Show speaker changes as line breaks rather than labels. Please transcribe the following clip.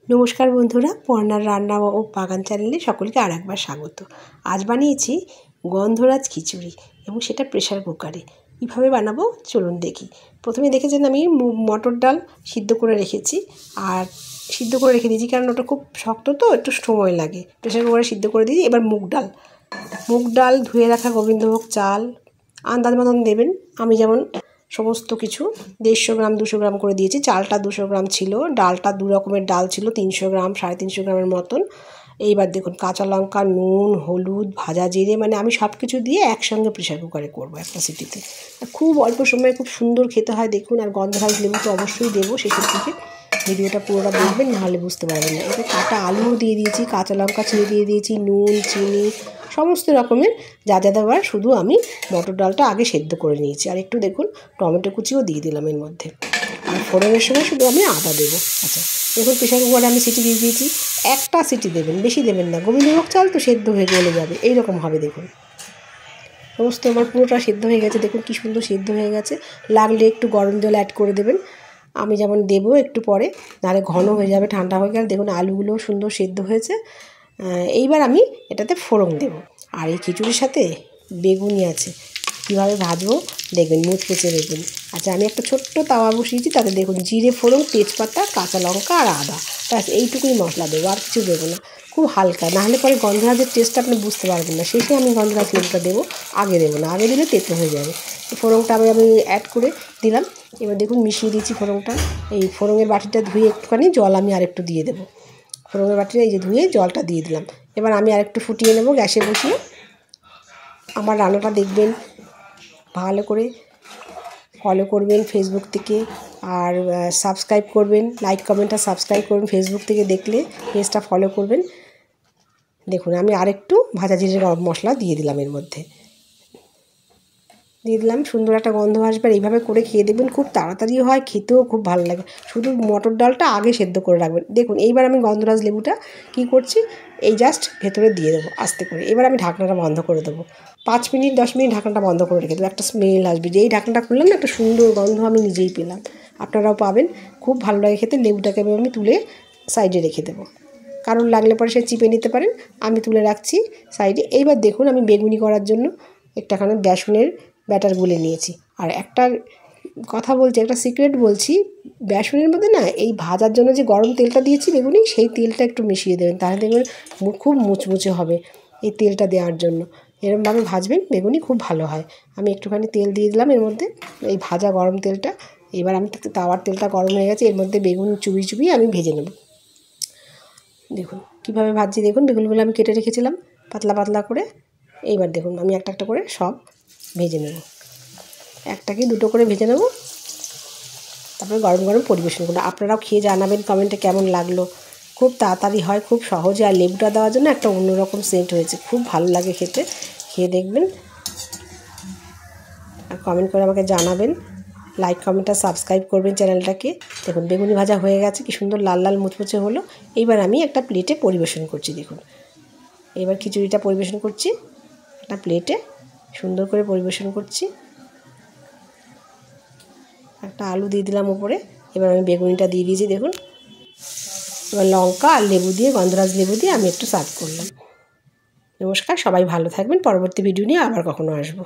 নমস্কার বন্ধুরা, পর্ণার রান্না ও বাগান চ্যানেলে সকলকে আরেকবার স্বাগত। আজ বানিয়েছি গন্ধরাজ খিচুড়ি এবং সেটা প্রেসার কুকারে। কীভাবে বানাবো চলুন দেখি। প্রথমে দেখেছেন আমি মটর ডাল সিদ্ধ করে রেখেছি, আর সিদ্ধ করে রেখে দিয়েছি কারণ ওটা খুব শক্ত তো একটু সময় লাগে। প্রেসার কুকারে সিদ্ধ করে দিয়েছি। এবার মুগ ডাল ধুয়ে রাখা গোবিন্দভোগ চাল আন্দাজ মতন দেবেন। আমি যেমন সমস্ত কিছু 150 গ্রাম 200 গ্রাম করে দিয়েছি। চালটা 200 গ্রাম ছিল, ডালটা 2 রকমের ডাল ছিল 300 গ্রাম 350 গ্রামের মতন। এইবার দেখুন কাঁচা লঙ্কা, নুন, হলুদ, ভাজা জিরে, মানে আমি সব কিছু দিয়ে একসঙ্গে প্রেসার কুকারে করবো একটা সিটিতে। খুব অল্প সময়ে খুব সুন্দর খেতে হয় দেখুন। আর গন্ধরাজ লেবু তো অবশ্যই দেবো শেষের দিকে। ভিডিওটা পুরোটা দেখবেন, নাহলে বুঝতে পারবেন না। এতে কাটা আলুও দিয়ে দিয়েছি, কাঁচা লঙ্কা ছিঁড়ে দিয়ে দিয়েছি, নুন, চিনি, সমস্ত রকমের যা দেওয়ার। শুধু আমি মটর ডালটা আগে সেদ্ধ করে নিয়েছি। আর একটু দেখুন টমেটো কুচিও দিয়ে দিলাম এর মধ্যে। আর ফোড়নের সময় শুধু আমি আদা দেবো। আচ্ছা দেখুন প্রেসার কুকারে আমি সিটি দিয়ে দিয়েছি। একটা সিটি দেবেন, বেশি দেবেন না, গোবিন্দভোগ চাল তো সেদ্ধ হয়ে গলে যাবে, এইরকম হবে দেখুন। সমস্ত আমার পুরোটা সেদ্ধ হয়ে গেছে, দেখুন কী সুন্দর সেদ্ধ হয়ে গেছে। লাগলে একটু গরম জল অ্যাড করে দেবেন, আমি যেমন দেবো একটু পরে, নাহলে ঘন হয়ে যাবে, ঠান্ডা হয়ে গেলে। দেখুন আলুগুলোও সুন্দর সেদ্ধ হয়েছে। এইবার আমি এটাতে ফোড়ন দেবো। আর এই খিচুড়ির সাথে বেগুনি আছে, কীভাবে ভাজবো দেখবেন, মুচমুচে বেগুন। আচ্ছা আমি একটা ছোট্ট তাওয়া বসিয়েছি, তাতে দেখুন জিরে ফোড়ন, তেজপাতা, কাঁচা লঙ্কা আর আদা, ব্যাস এইটুকুই মশলা দেবো, আর কিছু দেবো না। খুব হালকা, নাহলে পরে গন্ধরাজের টেস্টটা আপনি বুঝতে পারবেন না। শেষে আমি গন্ধরাজ লেবুটা দেবো, আগে দেবো না, আগে দিলে তেতো হয়ে যাবে। ফোড়নটা আমি অ্যাড করে দিলাম। এবার দেখুন মিশিয়ে দিচ্ছি ফোড়নটা। এই ফোড়নের বাটিটা ধুয়ে একটুখানি জল আমি আরেকটু দিয়ে দেবো। ফোড়নের বাটিটা এই যে ধুয়ে জলটা দিয়ে দিলাম। এবার আমি আরেকটু ফুটিয়ে নেবো গ্যাসে বসিয়ে। আমার রান্নাটা দেখবেন, ভালো করে ফলো করবেন ফেসবুক থেকে, আর সাবস্ক্রাইব করবেন, লাইক কমেন্ট আর সাবস্ক্রাইব করবেন। ফেসবুক থেকে দেখলে পেজটা ফলো করবেন। দেখুন আমি আরেকটু ভাজা জিরে গরম মশলা দিয়ে দিলাম এর মধ্যে, দিয়ে দিলাম। সুন্দর একটা গন্ধ আসবে। এইভাবে করে খেয়ে দেখবেন, খুব তাড়াতাড়ি হয়, খেতেও খুব ভালো লাগে। শুধু মটর ডালটা আগে সেদ্ধ করে রাখবেন। দেখুন এইবার আমি গন্ধরাজ লেবুটা কী করছি, এই জাস্ট ভেতরে দিয়ে দেবো আস্তে করে। এবার আমি ঢাকনাটা বন্ধ করে দেবো। 5 মিনিট 10 মিনিট ঢাকনাটা বন্ধ করে রেখে দেবো। একটা স্মেল আসবে, যেই ঢাকনাটা খুললাম না, একটা সুন্দর গন্ধ আমি নিজেই পেলাম, আপনারাও পাবেন। খুব ভালো লাগে খেতে। লেবুটাকে আমি তুলে সাইডে রেখে দেবো, কারণ লাগলে পরে সে চিপে নিতে পারেন। আমি তুলে রাখছি সাইডে। এইবার দেখুন আমি বেগুনি করার জন্য একটাখানে বেসনের ব্যাটার গুলে নিয়েছি। আর একটা কথা বলছি, একটা সিক্রেট বলছি, বেসনের মধ্যে না এই ভাজার জন্য যে গরম তেলটা দিয়েছি বেগুনি, সেই তেলটা একটু মিশিয়ে দেবেন, তাহলে দেখবেন খুব মুচমুচে হবে। এই তেলটা দেওয়ার জন্য এরকমভাবে ভাজবেন, বেগুনি খুব ভালো হয়। আমি একটুখানি তেল দিয়ে দিলাম এর মধ্যে, এই ভাজা গরম তেলটা। এবার আমি তাওয়ার তেলটা গরম হয়ে গেছে, এর মধ্যে বেগুন চুবিয়ে আমি ভেজে নেব। দেখুন কীভাবে ভাজছি, দেখুন বেগুনগুলো আমি কেটে রেখেছিলাম পাতলা পাতলা করে। এইবার দেখুন আমি একটা একটা করে সব ভেজে নেব, একটা কি দুটো করে ভেজে নেব, তারপরে গরম গরম পরিবেশন করবো। আপনারাও খেয়ে জানাবেন কমেন্টে কেমন লাগলো। খুব তাড়াতাড়ি হয়, খুব সহজে। আর লেবুটা দেওয়ার জন্য একটা অন্যরকম সেন্ট হয়েছে, খুব ভালো লাগে খেতে। খেয়ে দেখবেন আর কমেন্ট করে আমাকে জানাবেন। লাইক কমেন্ট আর সাবস্ক্রাইব করবেন চ্যানেলটাকে। দেখুন বেগুনি ভাজা হয়ে গেছে, কি সুন্দর লাল লাল মুচমুচে হলো। এইবার আমি একটা প্লেটে পরিবেশন করছি। দেখুন এবার খিচুড়িটা পরিবেশন করছি একটা প্লেটে, সুন্দর করে পরিবেশন করছি। একটা আলু দিয়ে দিলাম উপরে। এবার আমি বেগুনিটা দিয়ে দিয়েছি দেখুন। এবার লঙ্কা আর লেবু দিয়ে, গন্ধরাজ লেবু দিয়ে আমি একটু সার্ভ করলাম। নমস্কার, সবাই ভালো থাকবেন। পরবর্তী ভিডিও নিয়ে আবার কখনো আসবো।